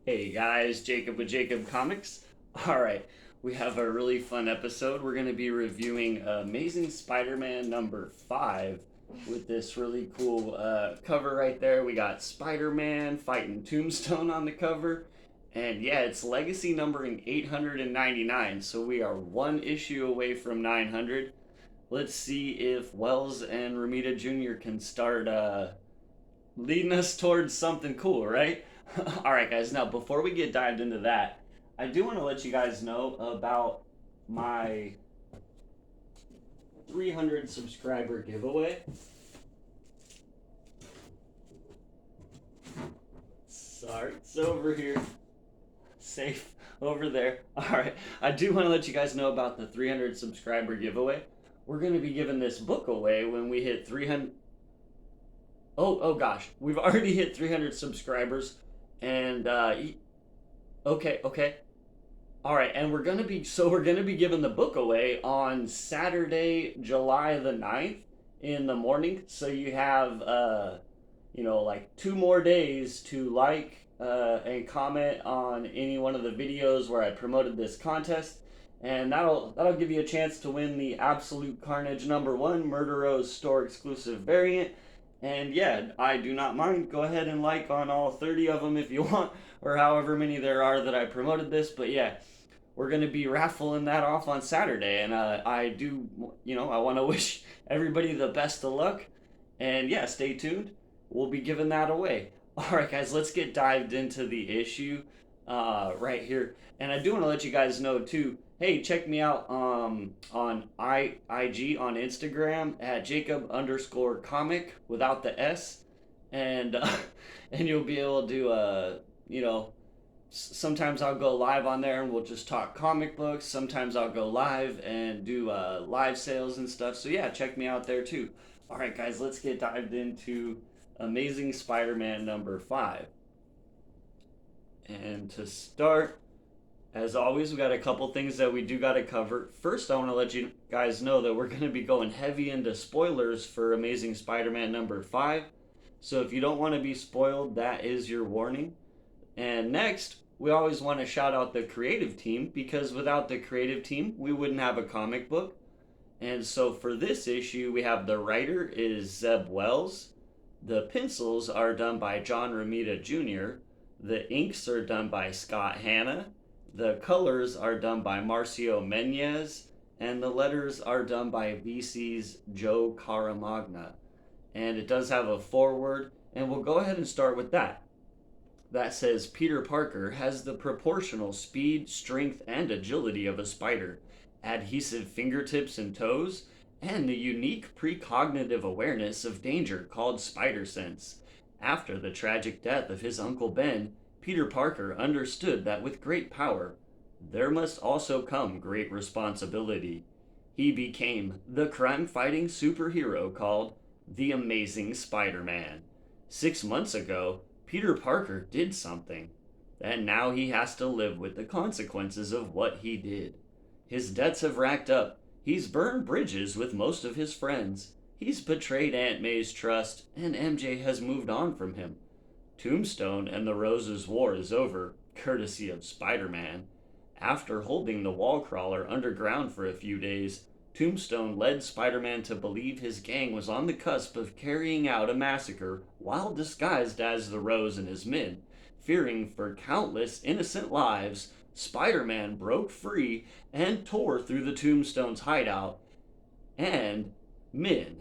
Hey guys, Jacob with Jacob Comics. Alright, we have a really fun episode. We're going to be reviewing Amazing Spider Man number 5 with this really cool cover right there. We got Spider Man fighting Tombstone on the cover. And yeah, it's legacy numbering 899, so we are one issue away from 900. Let's see if Wells and Ramita Jr. can start leading us towards something cool, right? All right, guys. Now, before we get dived into that, I do want to let you guys know about my 300 subscriber giveaway. Sorry, it's over here. Safe over there. All right. I do want to let you guys know about the 300 subscriber giveaway. We're going to be giving this book away when we hit 300. Oh gosh, we've already hit 300 subscribers, and okay, all right, and we're gonna be giving the book away on Saturday, July the 9th in the morning. So you have like 2 more days to and comment on any one of the videos where I promoted this contest. And that'll give you a chance to win the Absolute Carnage #1 Murder Rose store exclusive variant. And yeah, I do not mind. Go ahead and like on all 30 of them if you want, or however many there are that I promoted this. But yeah, we're going to be raffling that off on Saturday. And I do, I want to wish everybody the best of luck. And yeah, stay tuned. We'll be giving that away. All right, guys, let's get dived into the issue right here. And I do want to let you guys know, too, hey, check me out on IG on Instagram at Jacob_comic without the S, and and you'll be able to sometimes I'll go live on there and we'll just talk comic books. Sometimes I'll go live and do live sales and stuff. So yeah, check me out there too. All right, guys, let's get dived into Amazing Spider-Man #5. And to start, as always, we got a couple things that we do got to cover. First, I want to let you guys know that we're going to be going heavy into spoilers for Amazing Spider-Man #5. So if you don't want to be spoiled, that is your warning. And next, we always want to shout out the creative team, because without the creative team, we wouldn't have a comic book. And so for this issue, we have the writer is Zeb Wells. The pencils are done by John Romita Jr. The inks are done by Scott Hanna. The colors are done by Marcio Menez, and the letters are done by VC's Joe Caramagna. And it does have a foreword, and we'll go ahead and start with that. That says, Peter Parker has the proportional speed, strength, and agility of a spider, adhesive fingertips and toes, and the unique precognitive awareness of danger called spider sense. After the tragic death of his Uncle Ben, Peter Parker understood that with great power, there must also come great responsibility. He became the crime-fighting superhero called the Amazing Spider-Man. 6 months ago, Peter Parker did something, and now he has to live with the consequences of what he did. His debts have racked up. He's burned bridges with most of his friends. He's betrayed Aunt May's trust, and MJ has moved on from him. Tombstone and the Roses' war is over, courtesy of Spider-Man. After holding the wall crawler underground for a few days, Tombstone led Spider-Man to believe his gang was on the cusp of carrying out a massacre while disguised as the Rose and his men. Fearing for countless innocent lives, Spider-Man broke free and tore through the Tombstone's hideout and men,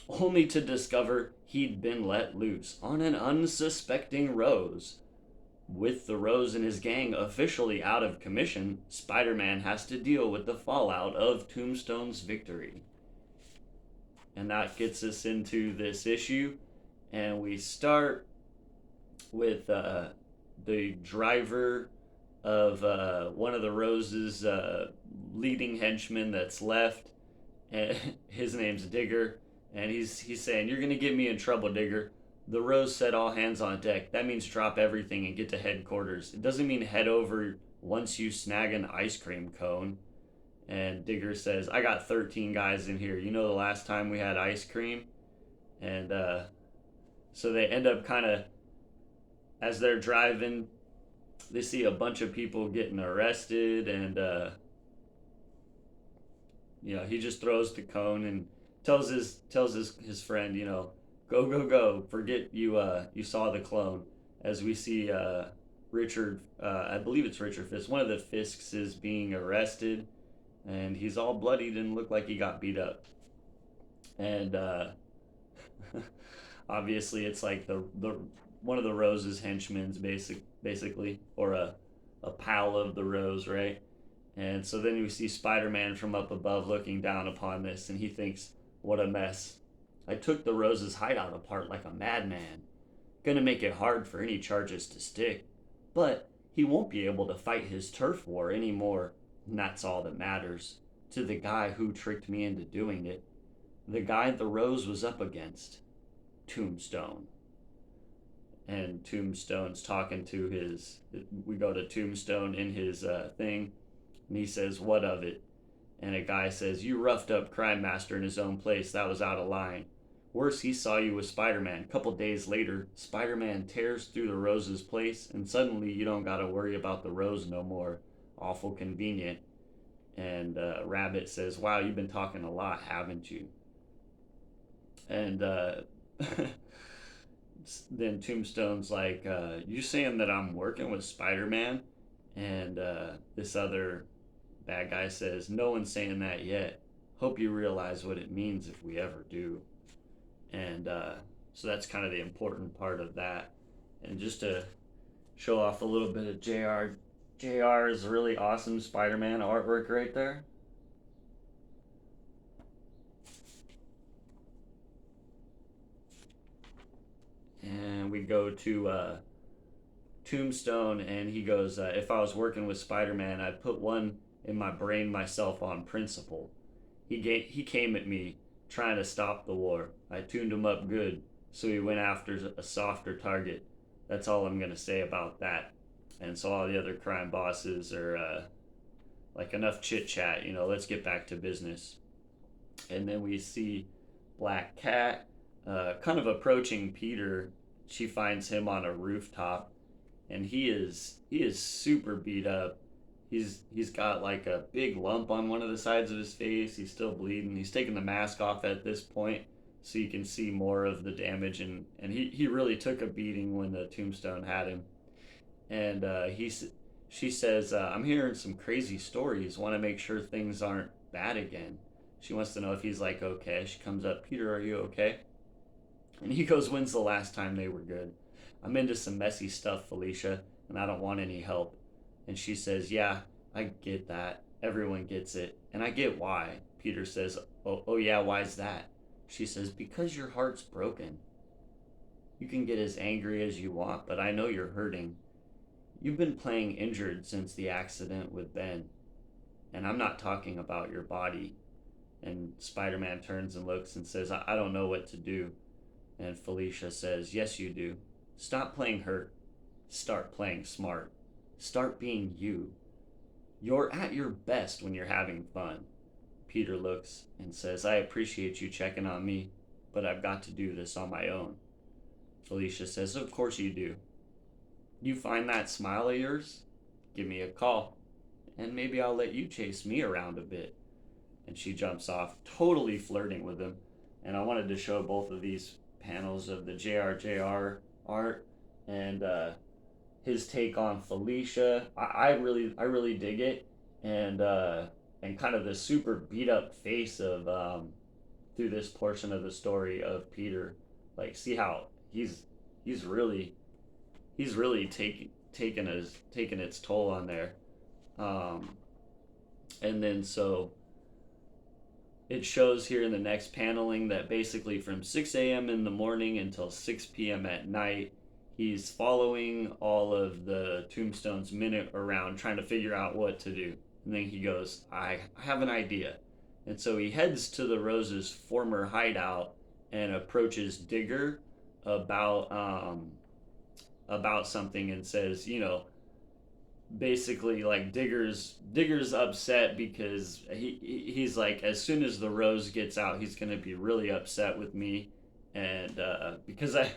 only to discover he'd been let loose on an unsuspecting Rose. With the Rose and his gang officially out of commission, Spider-Man has to deal with the fallout of Tombstone's victory. And that gets us into this issue, and we start with the driver of one of the Rose's leading henchmen that's left, and his name's Digger, and he's saying, "You're gonna get me in trouble, Digger." The Rose said, "All hands on deck." That means drop everything and get to headquarters. It doesn't mean head over once you snag an ice cream cone. And Digger says, "I got 13 guys in here. You know the last time we had ice cream?" And so they end up kind of, as they're driving, they see a bunch of people getting arrested, and he just throws the cone and tells his friend, go go go, forget you saw the clone. As we see Richard, I believe it's Richard Fisk, one of the Fisks is being arrested, and he's all bloodied and looked like he got beat up. And obviously it's like the one of the Rose's henchmen's basically, or a pal of the Rose, right? And so then we see Spider-Man from up above looking down upon this, and he thinks, what a mess. I took the Rose's hideout apart like a madman. Gonna make it hard for any charges to stick. But he won't be able to fight his turf war anymore, and that's all that matters. To the guy who tricked me into doing it. The guy the Rose was up against. Tombstone. And Tombstone's talking to we go to Tombstone in his thing, and he says, what of it? And a guy says, you roughed up Crime Master in his own place. That was out of line. Worse, he saw you with Spider-Man. Couple days later, Spider-Man tears through the Rose's place, and suddenly you don't gotta worry about the Rose no more. Awful convenient. And Rabbit says, wow, you've been talking a lot, haven't you? And then Tombstone's like, you saying that I'm working with Spider-Man? And this other bad guy says, no one's saying that yet. Hope you realize what it means if we ever do. And so that's kind of the important part of that. And just to show off a little bit of JR. JR is really awesome Spider-Man artwork right there. And we go to Tombstone, and he goes, if I was working with Spider-Man, I'd put one in my brain myself on principle. He came at me trying to stop the war. I tuned him up good, so he went after a softer target. That's all I'm going to say about that. And so all the other crime bosses are like, enough chit-chat, let's get back to business. And then we see Black Cat kind of approaching Peter. She finds him on a rooftop, and he is super beat up. He's got like a big lump on one of the sides of his face. He's still bleeding. He's taking the mask off at this point, so you can see more of the damage. And he really took a beating when the Tombstone had him. And she says, I'm hearing some crazy stories. Want to make sure things aren't bad again. She wants to know if he's like okay. She comes up, Peter, are you okay? And he goes, when's the last time they were good? I'm into some messy stuff, Felicia, and I don't want any help. And she says, yeah, I get that. Everyone gets it. And I get why. Peter says, oh yeah, why's that? She says, because your heart's broken. You can get as angry as you want, but I know you're hurting. You've been playing injured since the accident with Ben. And I'm not talking about your body. And Spider-Man turns and looks and says, I don't know what to do. And Felicia says, yes, you do. Stop playing hurt. Start playing smart. Start being you. You're at your best when you're having fun. Peter looks and says, I appreciate you checking on me, but I've got to do this on my own. Felicia says, of course you do. You find that smile of yours? Give me a call, and maybe I'll let you chase me around a bit. And she jumps off, totally flirting with him. And I wanted to show both of these panels of the JR art and his take on Felicia. I really dig it, and kind of the super beat up face of through this portion of the story of Peter. Like, see how he's really taking its toll on there. And then so it shows here in the next paneling that basically from 6 a.m. in the morning until 6 p.m. at night, he's following all of the Tombstone's men around trying to figure out what to do. And then he goes, I have an idea. And so he heads to the Rose's former hideout and approaches Digger about something and says, basically like Digger's upset because he's like, as soon as the Rose gets out, he's gonna be really upset with me, and because I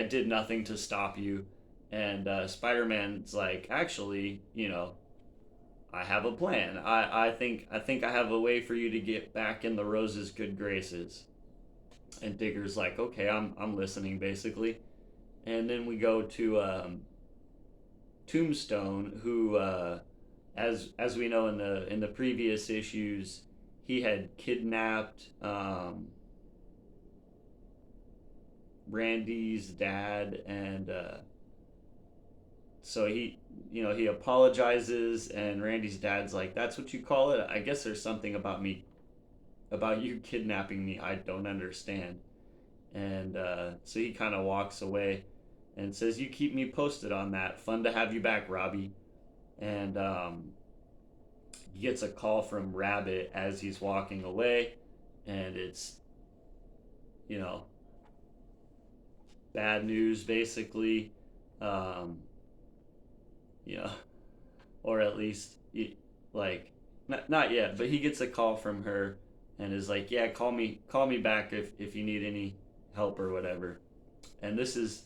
did nothing to stop you. And Spider-Man's like, actually, I have a plan. I think I have a way for you to get back in the Rose's good graces. And Digger's like, okay, I'm listening basically. And then we go to Tombstone, who, as we know in the previous issues, he had kidnapped Randy's dad, and so he apologizes, and Randy's dad's like, "That's what you call it? I guess there's something about you kidnapping me I don't understand." And so he kind of walks away and says, "You keep me posted on that. Fun to have you back, Robbie." And he gets a call from Rabbit as he's walking away, and it's you know bad news basically. Um, you know, or at least like not yet, but he gets a call from her and is like, "Yeah, call me back if you need any help or whatever." And this is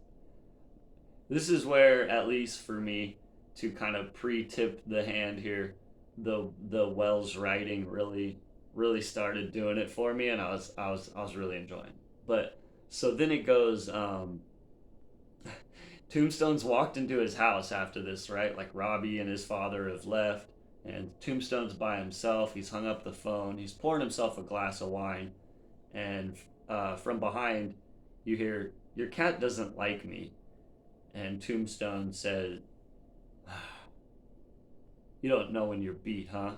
where, at least for me, to kind of pre-tip the hand here, the Wells writing really started doing it for me, and I was really enjoying. But so then it goes. Tombstone's walked into his house after this, right? Like Robbie and his father have left, and Tombstone's by himself. He's hung up the phone. He's pouring himself a glass of wine, and from behind, you hear, "Your cat doesn't like me." And Tombstone says, "You don't know when you're beat, huh?"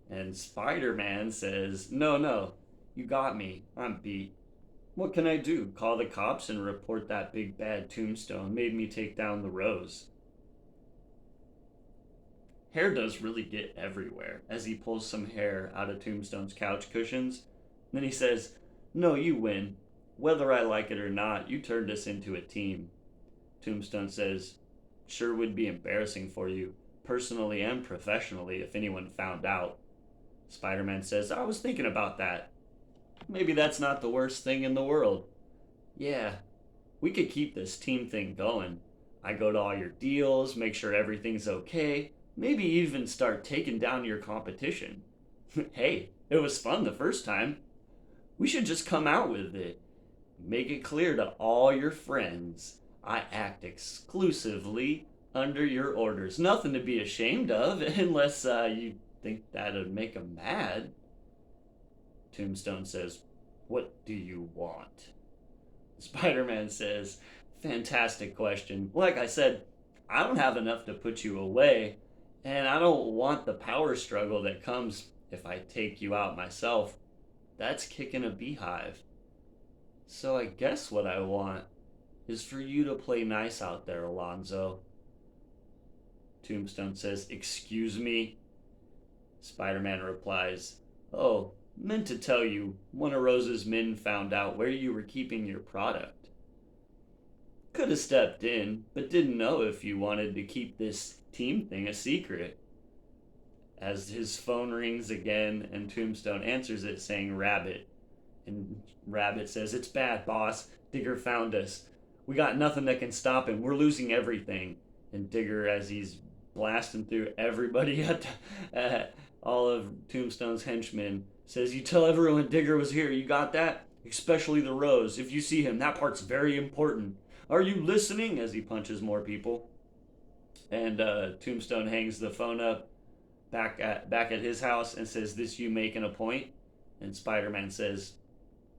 And Spider-Man says, "No, no, you got me. I'm beat. What can I do? Call the cops and report that big bad Tombstone made me take down the Rose." Hair does really get everywhere as he pulls some hair out of Tombstone's couch cushions. Then he says, "No, you win. Whether I like it or not, you turned us into a team." Tombstone says, "Sure would be embarrassing for you, personally and professionally, if anyone found out." Spider Man says, "I was thinking about that. Maybe that's not the worst thing in the world. Yeah, we could keep this team thing going. I go to all your deals, make sure everything's okay, maybe even start taking down your competition." Hey, it was fun the first time. We should just come out with it. Make it clear to all your friends. I act exclusively under your orders. Nothing to be ashamed of, unless you think that'd make them mad. Tombstone says, "What do you want?" Spider Man says, "Fantastic question. Like I said, I don't have enough to put you away, and I don't want the power struggle that comes if I take you out myself. That's kicking a beehive. So I guess what I want is for you to play nice out there, Alonzo." Tombstone says, "Excuse me?" Spider Man replies, "Oh, meant to tell you, one of Rose's men found out where you were keeping your product. Could have stepped in, but didn't know if you wanted to keep this team thing a secret." As his phone rings again, and Tombstone answers it saying Rabbit. And Rabbit says, "It's bad, boss. Digger found us. We got nothing that can stop him. We're losing everything." And Digger, as he's blasting through everybody at all of Tombstone's henchmen, says, "You tell everyone Digger was here. You got that? Especially the Rose. If you see him, that part's very important. Are you listening?" As he punches more people. And Tombstone hangs the phone up back at his house and says, "This you making a point?" And Spider-Man says,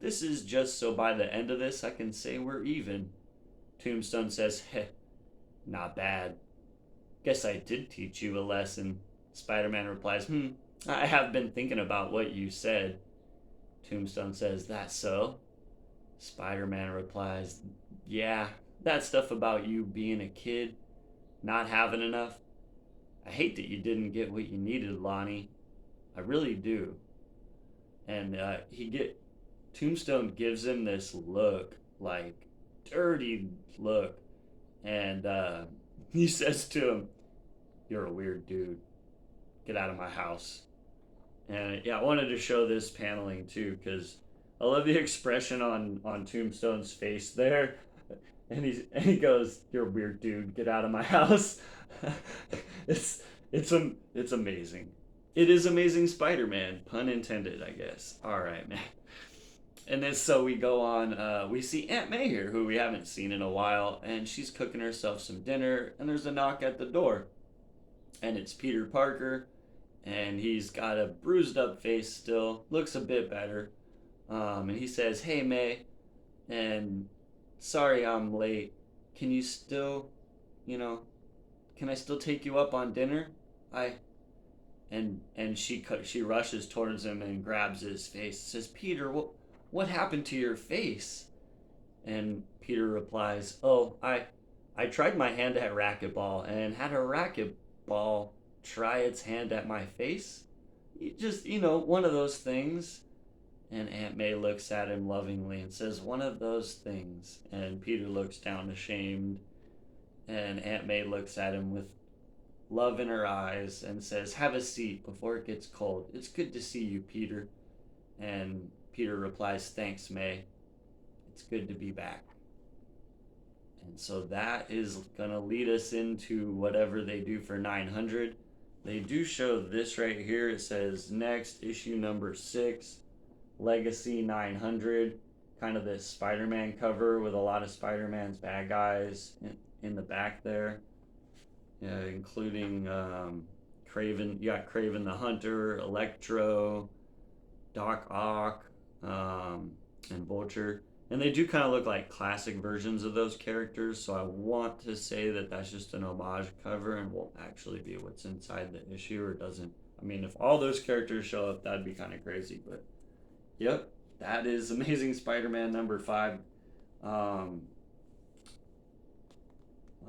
"This is just so by the end of this I can say we're even." Tombstone says, "Heh, not bad. Guess I did teach you a lesson." Spider-Man replies, "I have been thinking about what you said." Tombstone says, "That's so?" Spider-Man replies, "Yeah, that stuff about you being a kid, not having enough. I hate that you didn't get what you needed, Lonnie. I really do." And Tombstone gives him this look, like dirty look, and he says to him, "You're a weird dude. Get out of my house." And yeah, I wanted to show this paneling too because I love the expression on Tombstone's face there. And he goes, "You're a weird dude. Get out of my house." it's it's amazing. It is Amazing Spider-Man, pun intended, I guess. All right, man. And then so we go on. We see Aunt May here, who we haven't seen in a while, and she's cooking herself some dinner. And there's a knock at the door, and it's Peter Parker, and he's got a bruised up face still, looks a bit better. And he says, "Hey May, and sorry I'm late. Can you still, you know, can I still take you up on dinner? I." And she rushes towards him and grabs his face. Says, "Peter, what happened to your face?" And Peter replies, "Oh, I tried my hand at racquetball and had a racquetball try its hand at my face. Just, one of those things." And Aunt May looks at him lovingly and says, "One of those things." And Peter looks down ashamed. And Aunt May looks at him with love in her eyes and says, "Have a seat before it gets cold. It's good to see you, Peter." And Peter replies, "Thanks, May. It's good to be back." And so that is going to lead us into whatever they do for 900. They do show this right here. It says next issue number 6, Legacy 900. Kind of this Spider-Man cover with a lot of Spider-Man's bad guys in the back there. Yeah, including Craven. You got Craven the Hunter, Electro, Doc Ock, and Vulture. And they do kind of look like classic versions of those characters, so I want to say that that's just an homage cover and won't actually be what's inside the issue, or doesn't. I mean, if all those characters show up, that'd be kind of crazy, but yep, that is Amazing Spider-Man number 5. Well,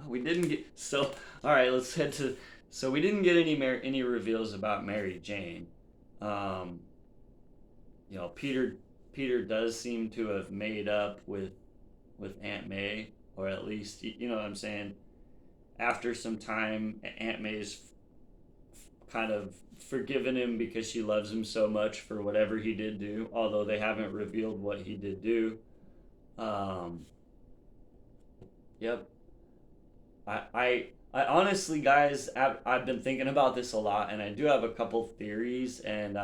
we didn't get so. All right, let's head to. So we didn't get any reveals about Mary Jane. Um, Peter does seem to have made up with Aunt May, or at least you know what I'm saying. After some time, Aunt May's kind of forgiven him because she loves him so much for whatever he did do. Although they haven't revealed what he did do. Um, yep. I honestly, guys, I've been thinking about this a lot, and I do have a couple theories, and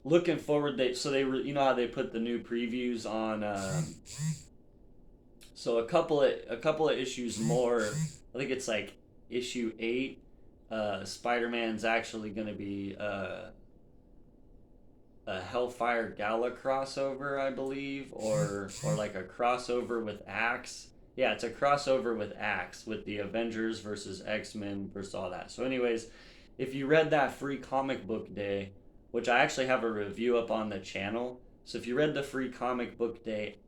looking forward. You know how they put the new previews on. So a couple of issues more. I think it's like issue 8. Spider-Man's actually going to be a Hellfire Gala crossover, I believe, or like a crossover with Axe. Yeah, it's a crossover with Axe with the Avengers versus X-Men versus all that. So, anyways, if you read that free comic book day, which I actually have a review up on the channel. So if you read the free comic book day,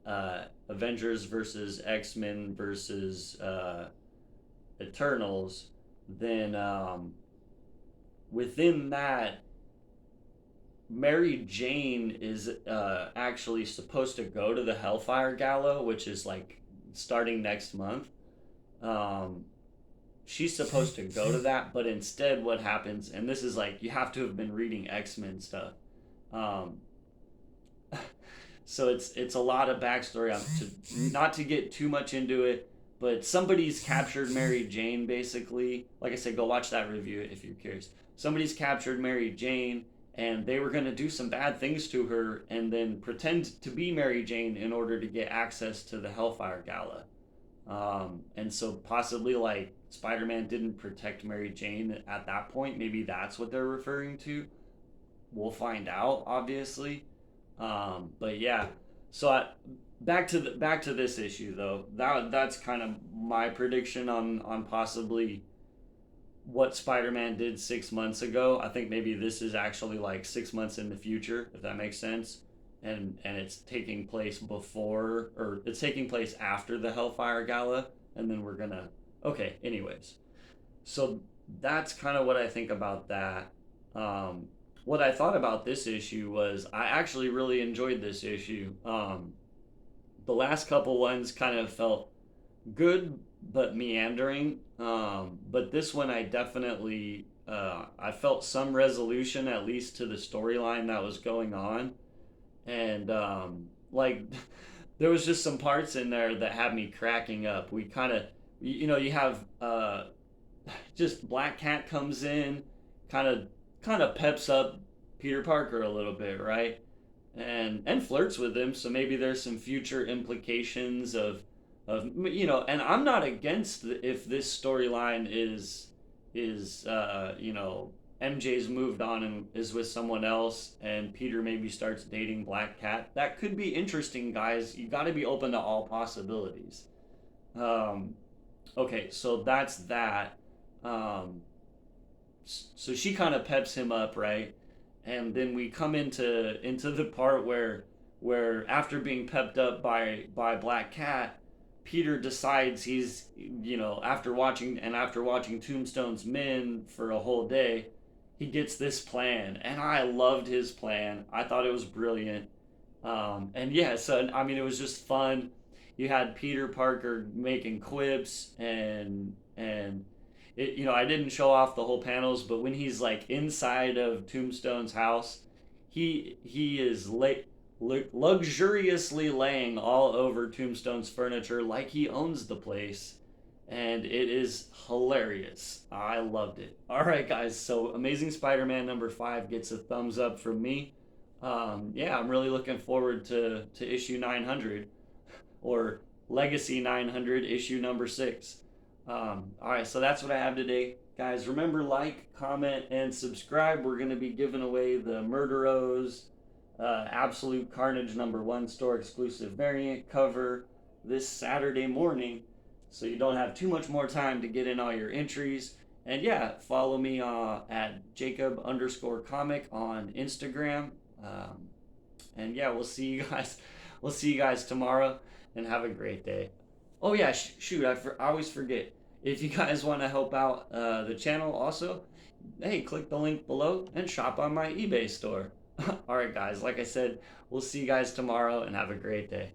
Avengers versus X-Men versus Eternals, then within that, Mary Jane is actually supposed to go to the Hellfire Gala, which is like starting next month. She's supposed to go to that, but instead what happens, and this is like, you have to have been reading X-Men stuff. So it's a lot of backstory. Not to get too much into it, but somebody's captured Mary Jane, basically. Like I said, go watch that review if you're curious. Somebody's captured Mary Jane, and they were going to do some bad things to her and then pretend to be Mary Jane in order to get access to the Hellfire Gala. And so possibly like Spider-Man didn't protect Mary Jane at that point. Maybe that's what they're referring to. We'll find out, obviously. But yeah, so back to this issue though. That's kind of my prediction on possibly what Spider-Man did 6 months ago. I think maybe this is actually like 6 months in the future, if that makes sense. And it's taking place before, or it's taking place after the Hellfire Gala, and then we're gonna. Okay, anyways, so that's kind of what I think about that. What I thought about this issue was I actually really enjoyed this issue. The last couple ones kind of felt good but meandering. But this one I definitely I felt some resolution, at least to the storyline that was going on. And like there was just some parts in there that had me cracking up. We kind of, you have just Black Cat comes in, kind of peps up Peter Parker a little bit, right? And flirts with him. So maybe there's some future implications of. And I'm not against if this storyline is MJ's moved on and is with someone else, and Peter maybe starts dating Black Cat. That could be interesting, guys. You got to be open to all possibilities. Um, okay, so that's that. Um, so she kind of peps him up, right? And then we come into the part where after being pepped up by Black Cat, Peter decides he's after watching Tombstone's Men for a whole day, he gets this plan, and I loved his plan. I thought it was brilliant. And yeah, so I mean, it was just fun. You had Peter Parker making quips, and I didn't show off the whole panels, but when he's like inside of Tombstone's house, he is luxuriously laying all over Tombstone's furniture like he owns the place, and it is hilarious. I loved it. All right, guys. So Amazing Spider-Man #5 gets a thumbs up from me. Yeah, I'm really looking forward to issue 900 or Legacy 900 issue #6. All right, so that's what I have today, guys. Remember, like, comment, and subscribe. We're going to be giving away the Murderos Absolute Carnage #1 store exclusive variant cover this Saturday morning, so you don't have too much more time to get in all your entries. And yeah, follow me at Jacob_comic on Instagram. And yeah, we'll see you guys. We'll see you guys tomorrow, and have a great day. Oh yeah, shoot, I always forget. If you guys want to help out the channel also, hey, click the link below and shop on my eBay store. All right, guys, like I said, we'll see you guys tomorrow, and have a great day.